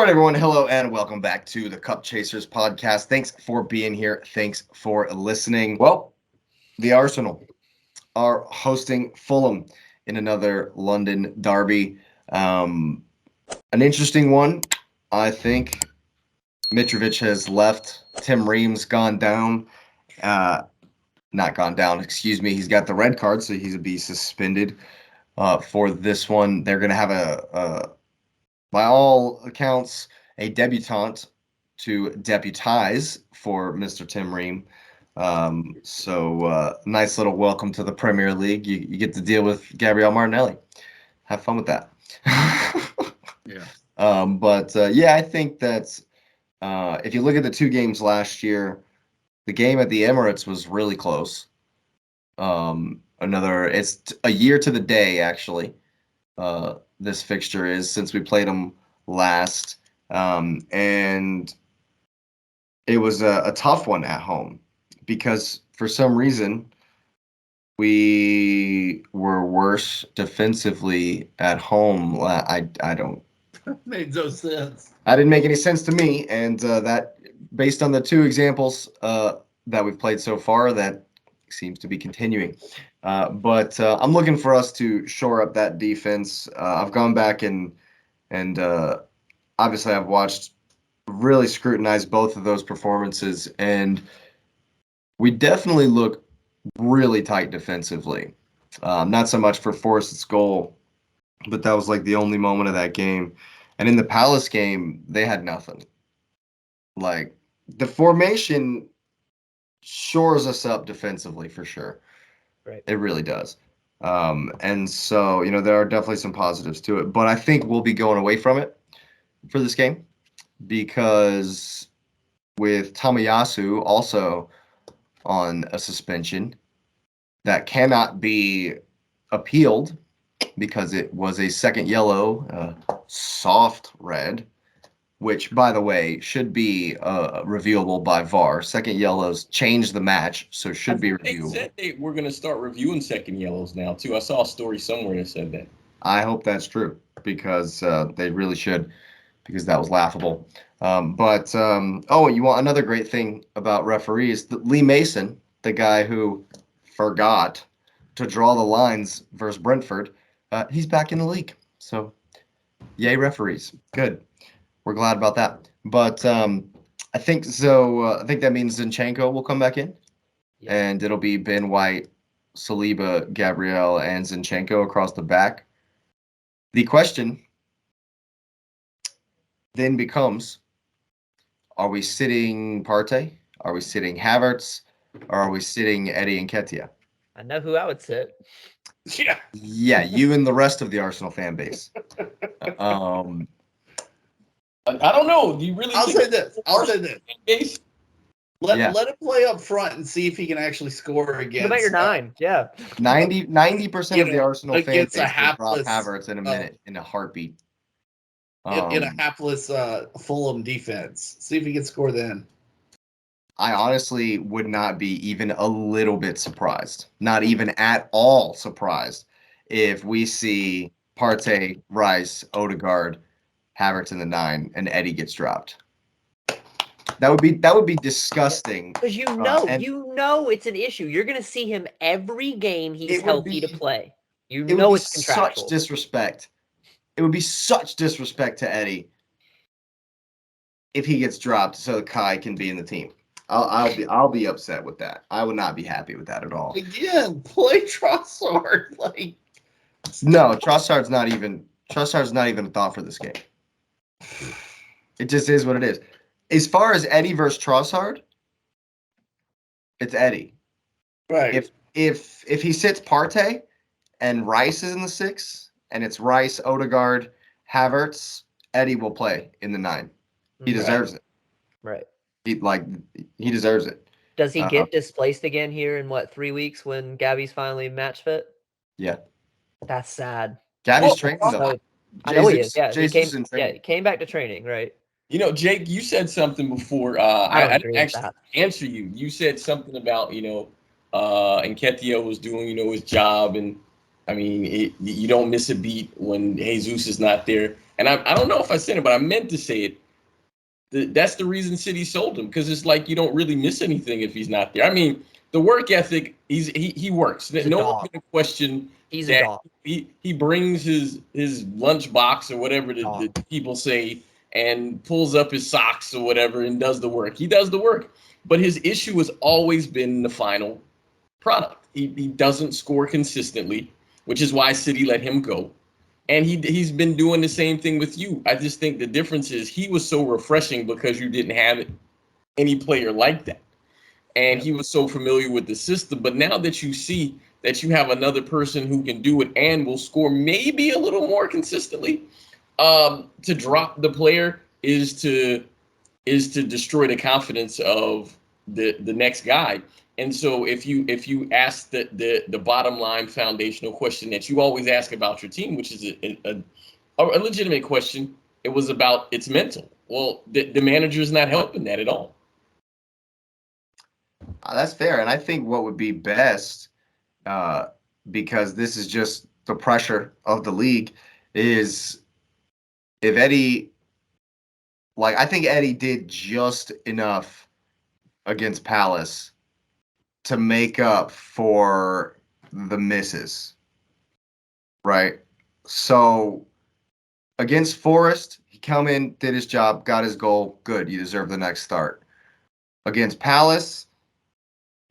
right, everyone. Hello and welcome back to the Cup Chasers podcast. Thanks for being here. Thanks for listening. Well, the Arsenal are hosting Fulham in another London derby. An interesting one, I think. Mitrovic has left. Tim Ream's gone down. Not gone down, excuse me. He's got the red card, so he's to be suspended for this one. They're going to have by all accounts, a debutante to deputize for Mr. Tim Ream. Nice little welcome to the Premier League. You get to deal with Gabriel Martinelli. Have fun with that. Yeah. I think that if you look at the two games last year, the game at the Emirates was really close. It's a year to the day, actually. This fixture is since we played them last. And it was a tough one at home because for some reason we were worse defensively at home. I don't. Made no sense. That didn't make any sense to me, and that based on the two examples that we've played so far, that seems to be continuing. But I'm looking for us to shore up that defense. I've gone back and obviously I've watched, really scrutinized both of those performances, and we definitely look really tight defensively. Not so much for Forrest's goal, but that was like the only moment of that game. And in the Palace game, they had nothing. Like, the formation shores us up defensively for sure. Right. It really does. And so, there are definitely some positives to it. But I think we'll be going away from it for this game because with Tamayasu also on a suspension that cannot be appealed because it was a second yellow, soft red, which, by the way, should be reviewable by VAR. Second yellows change the match, so should be reviewable. They said they were going to start reviewing second yellows now, too. I saw a story somewhere that said that. I hope that's true because they really should, because that was laughable. You want another great thing about referees? Lee Mason, the guy who forgot to draw the lines versus Brentford, he's back in the league. So, yay, referees. Good. We're glad about that. But I think that means Zinchenko will come back in, and it'll be Ben White, Saliba, Gabriel, and Zinchenko across the back. The question then becomes, are we sitting Partey? Are we sitting Havertz? Or are we sitting Eddie Nketiah? I know who I would sit. Yeah. Yeah, you and the rest of the Arsenal fan base. I don't know. Do you really I'll think say this. Base? Let him play up front and see if he can actually score against. What about your 9? Yeah. 90% of the Arsenal fan base against a would drop hapless, Havertz in a minute, in a heartbeat. in a hapless Fulham defense. See if he can score then. I honestly would not be even a little bit surprised, not even at all surprised, if we see Partey, Rice, Odegaard, Havertz in the 9, and Eddie gets dropped. That would be disgusting. Because you know it's an issue. You're going to see him every game he's healthy to play. It's contractual. Such disrespect. It would be such disrespect to Eddie if he gets dropped so Kai can be in the team. I'll be upset with that. I would not be happy with that at all. Again, play Trossard. No, Trossard's not even a thought for this game. It just is what it is. As far as Eddie versus Trossard, it's Eddie. Right. If he sits Partey and Rice is in the 6, and it's Rice, Odegaard, Havertz, Eddie will play in the 9. He deserves it. Right. He deserves it. Does he get displaced again here in 3 weeks when Gabby's finally match fit? Yeah. That's sad. Gabby's training though. I know he is. Yeah, he came back to training, right? Jake, you said something before. I didn't actually answer you. You said something about, Nketiah was doing, his job. And, I mean, you don't miss a beat when Jesus is not there. And I don't know if I said it, but I meant to say it. That's the reason City sold him, because it's like you don't really miss anything if he's not there. I mean, the work ethic, he works. He's No one's gonna question He's a that dog. he brings his lunch box or whatever the people say, and pulls up his socks or whatever and does the work. He does the work. But his issue has always been the final product. He doesn't score consistently, which is why City let him go. And he's been doing the same thing with you. I just think the difference is he was so refreshing because you didn't have any player like that. And he was so familiar with the system. But now that you see that you have another person who can do it and will score maybe a little more consistently, to drop the player is to destroy the confidence of the next guy. And so if you ask the bottom line foundational question that you always ask about your team, which is a legitimate question, it was about its mental. Well, the manager's not helping that at all. That's fair. And I think what would be best, because this is just the pressure of the league, is if Eddie, like, I think Eddie did just enough against Palace to make up for the misses, right? So against Forest, he come in, did his job, got his goal. Good, you deserve the next start. Against Palace,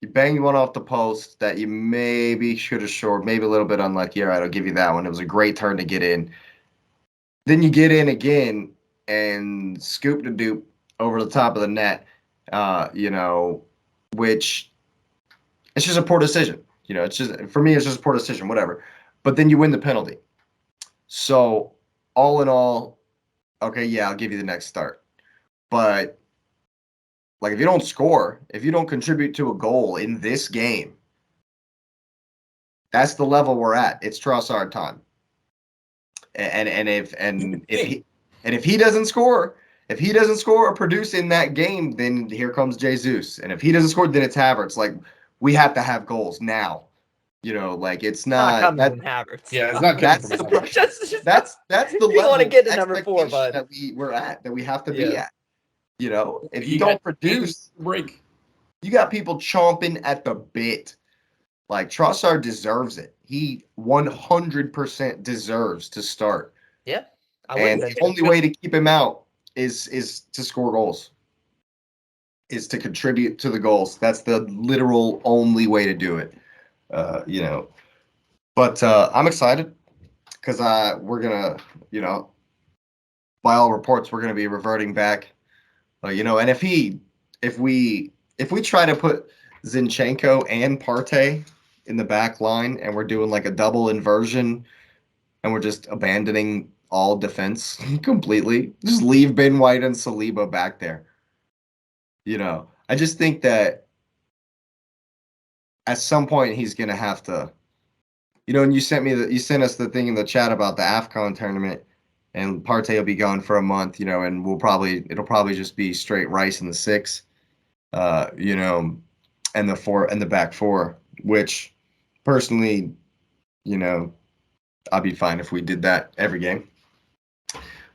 you banged one off the post that you maybe should have shored, maybe a little bit unlucky. All right, I'll give you that one. It was a great turn to get in. Then you get in again and scoop the dupe over the top of the net, which it's just a poor decision. It's just, for me, it's just a poor decision, whatever. But then you win the penalty. So all in all, okay, yeah, I'll give you the next start. But like, if you don't score, if you don't contribute to a goal in this game, that's the level we're at. It's Trossard time. And if he doesn't score, or produce in that game, then here comes Jesus. And if he doesn't score, then it's Havertz. Like, we have to have goals now. Like, it's not coming from Havertz. Yeah, it's not coming from Havertz. That's the level. You want to get to number 4, bud. That we're at, that we have to be at. If you got don't produce, break. You got people chomping at the bit. Like, Trossard deserves it. He 100% deserves to start. Yeah. And the only way to keep him out is to score goals, is to contribute to the goals. That's the literal only way to do it. But I'm excited because we're gonna, by all reports, we're gonna be reverting back. And if we try to put Zinchenko and Partey in the back line, and we're doing like a double inversion, and we're just abandoning all defense completely, just leave Ben White and Saliba back there. I just think that at some point he's gonna have to, and you sent us the thing in the chat about the AFCON tournament, and Partey will be gone for a month, and it'll probably just be straight Rice in the 6, and the back 4, which personally, I'd be fine if we did that every game.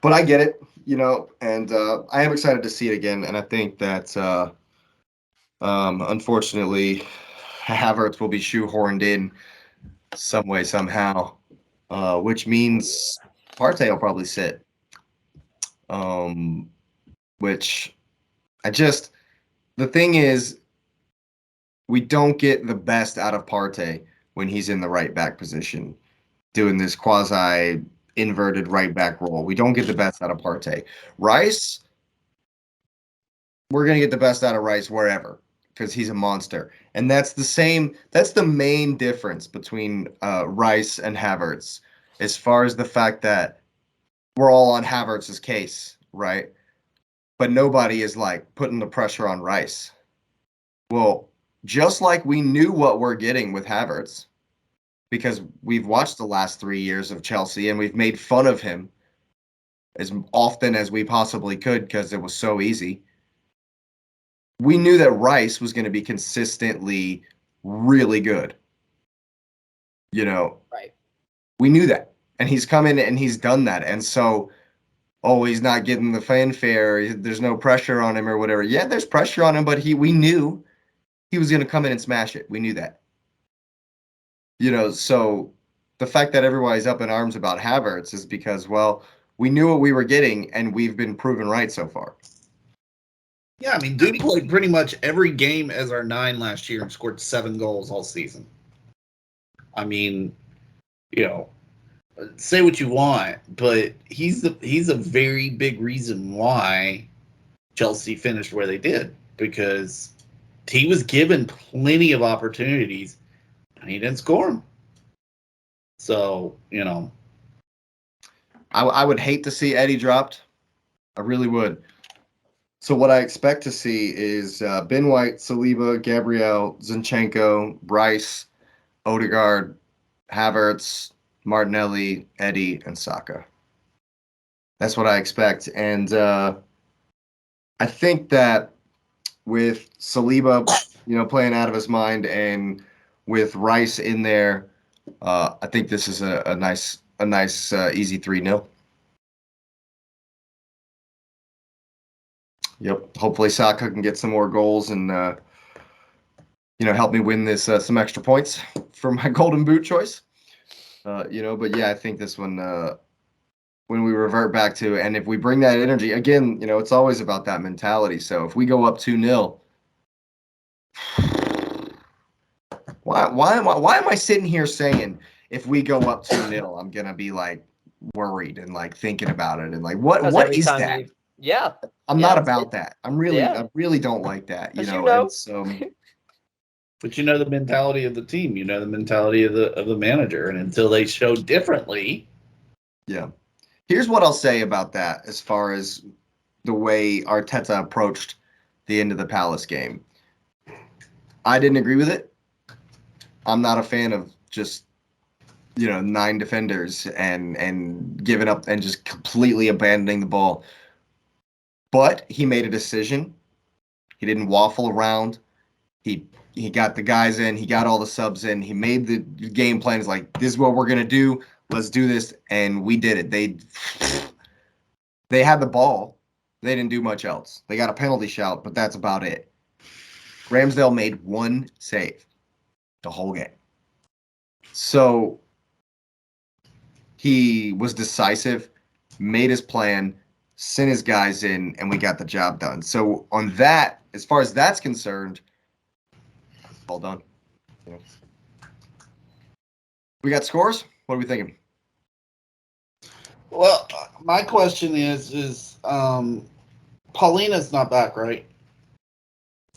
But I get it, and I am excited to see it again. And I think that, unfortunately, Havertz will be shoehorned in some way, somehow, which means Partey will probably sit. Which the thing is, we don't get the best out of Partey when he's in the right back position, doing this quasi inverted right back role. We don't get the best out of Partey. Rice, we're going to get the best out of Rice wherever, because he's a monster. And that's the main difference between Rice and Havertz, as far as the fact that we're all on Havertz's case, right? But nobody is like putting the pressure on Rice. Well, just like we knew what we're getting with Havertz, because we've watched the last 3 years of Chelsea and we've made fun of him as often as we possibly could because it was so easy. We knew that Rice was going to be consistently really good. Right. We knew that. And he's come in and he's done that. And so oh, he's not getting the fanfare. There's no pressure on him or whatever. Yeah, there's pressure on him, but we knew he was going to come in and smash it. We knew that. So the fact that everybody's up in arms about Havertz is because, well, we knew what we were getting, and we've been proven right so far. Yeah, I mean, dude played pretty much every game as our 9 last year and scored 7 goals all season. I mean, say what you want, but he's a very big reason why Chelsea finished where they did, because he was given plenty of opportunities and he didn't score them. So, I would hate to see Eddie dropped. I really would. So what I expect to see is Ben White, Saliba, Gabriel, Zinchenko, Bryce, Odegaard, Havertz, Martinelli, Eddie, and Saka. That's what I expect. And I think that with Saliba, playing out of his mind, and with Rice in there, I think this is a nice easy 3-0. Yep. Hopefully Saka can get some more goals and help me win this some extra points for my golden boot choice. But yeah, I think this one when we revert back to, and if we bring that energy again, it's always about that mentality. So if we go up 2-0, why am I sitting here saying if we go up 2-0, I'm gonna be like worried and like thinking about it and like what is that? Yeah. I'm not about that. I really don't like that, And so but the mentality of the team, the mentality of the manager, and until they show differently. Yeah. Here's what I'll say about that as far as the way Arteta approached the end of the Palace game. I didn't agree with it. I'm not a fan of just 9 defenders and giving up and just completely abandoning the ball. But he made a decision. He didn't waffle around. He got the guys in. He got all the subs in. He made the game plan. He's like, this is what we're gonna do. Let's do this, and we did it. They had the ball. They didn't do much else. They got a penalty shout, but that's about it. Ramsdale made 1 save the whole game. So he was decisive, made his plan, sent his guys in, and we got the job done. So on that, as far as that's concerned, all done. We got scores? What are we thinking? Well, my question is Paulina's not back, right?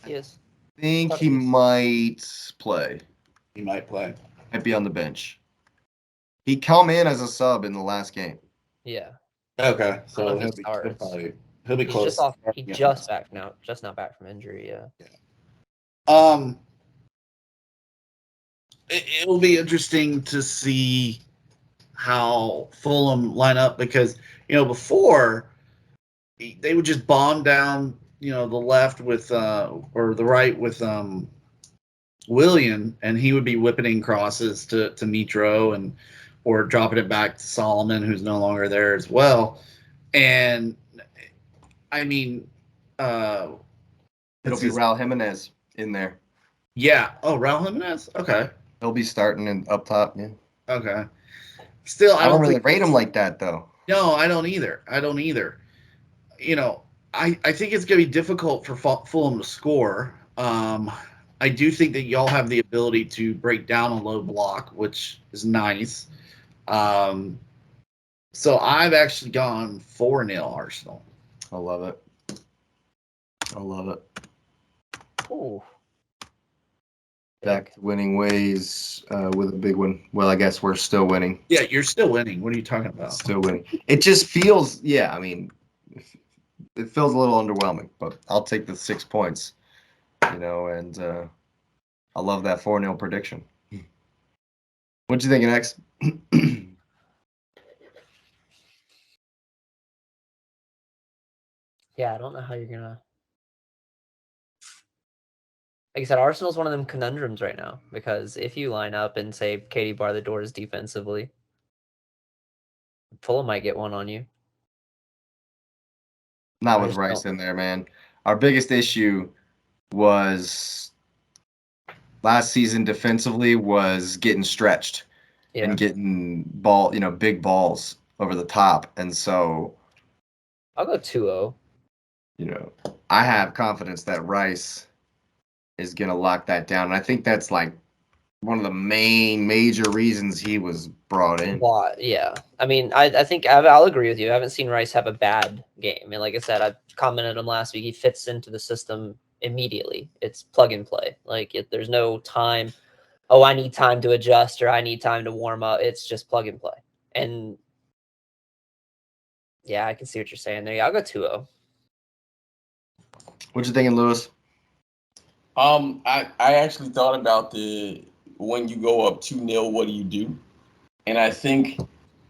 Yes. I think he might play. He might play. Might be on the bench. He come in as a sub in the last game. Yeah. Okay, so he'll be close. He's just back now. Just not back from injury. Yeah. It'll be interesting to see how Fulham line up, because before they would just bomb down the left with or the right with Willian, and he would be whipping crosses to Mitro and or dropping it back to Solomon, who's no longer there as well. And I mean, it'll be Raul Jimenez in there. Yeah. Oh, Raul Jimenez. Okay. He'll be starting up top. Yeah. Okay. Still, I don't really rate him like that, though. No, I don't either. I think it's going to be difficult for Fulham to score. I do think that y'all have the ability to break down a low block, which is nice. So I've actually gone 4-0 Arsenal. I love it. Ooh. Back to winning ways with a big one. Well, I guess we're still winning. Yeah, you're still winning. What are you talking about? Still winning. It just feels, it feels a little underwhelming, but I'll take the 6 points, and I love that 4-0 prediction. What you thinking, X? Yeah, I don't know how you're gonna. Like I said, Arsenal's one of them conundrums right now, because if you line up and say Katie bar the doors defensively, Fulham might get one on you. Not I with just Rice don't. in there, man. Our biggest issue was last season defensively was getting stretched Yeah. and getting big balls over the top. And so, I'll go 2-0. I have confidence that Rice is going to lock that down. And I think that's like one of the major reasons he was brought in. Why? Yeah. I mean, I think I'll agree with you. I haven't seen Rice have a bad game. I mean, like I said, I commented on last week. He fits into the system immediately. It's plug and play. Like there's no time. Oh, I need time to adjust or I need time to warm up. It's just plug and play. And yeah, I can see what you're saying there. Yeah, I'll go 2-0. What you thinking, Lewis? I actually thought about when you go up 2-0, what do you do? And I think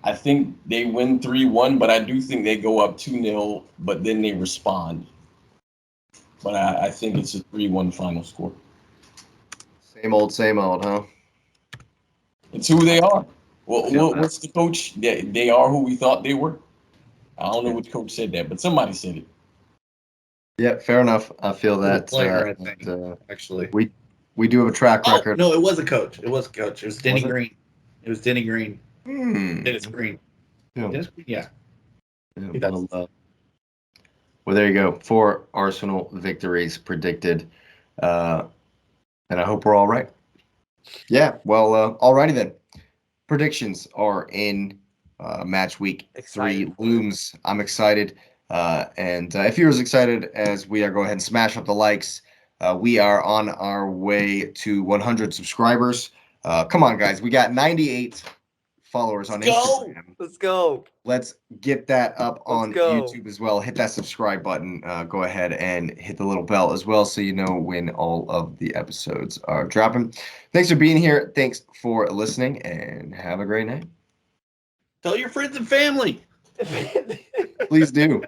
they win 3-1, but I do think they go up 2-0, but then they respond. But I think it's a 3-1 final score. Same old, huh? It's who they are. Well, Yeah. what's the coach? They are who we thought they were. I don't know which coach said that, but somebody said it. Yeah, fair enough. I feel The that player, I think, actually. we do have a track record. No, it was a coach. It was a coach. It was Denny Was it? Green. It was Denny Green. Dennis Green. Yeah. Dennis Green, yeah. Yeah, well, there you go. 4 Arsenal victories predicted. And I hope we're all right. Yeah, well, alrighty then. Predictions are in match week 3 Excited. looms. I'm excited. And if you're as excited as we are, go ahead and smash up the likes. We are on our way to 100 subscribers. Come on, guys. We got 98 followers on Instagram. Let's go. Let's get that up on go. YouTube as well. Hit that subscribe button. Go ahead and hit the little bell as well so you know when all of the episodes are dropping. Thanks for being here. Thanks for listening, and have a great night. Tell your friends and family. Please do.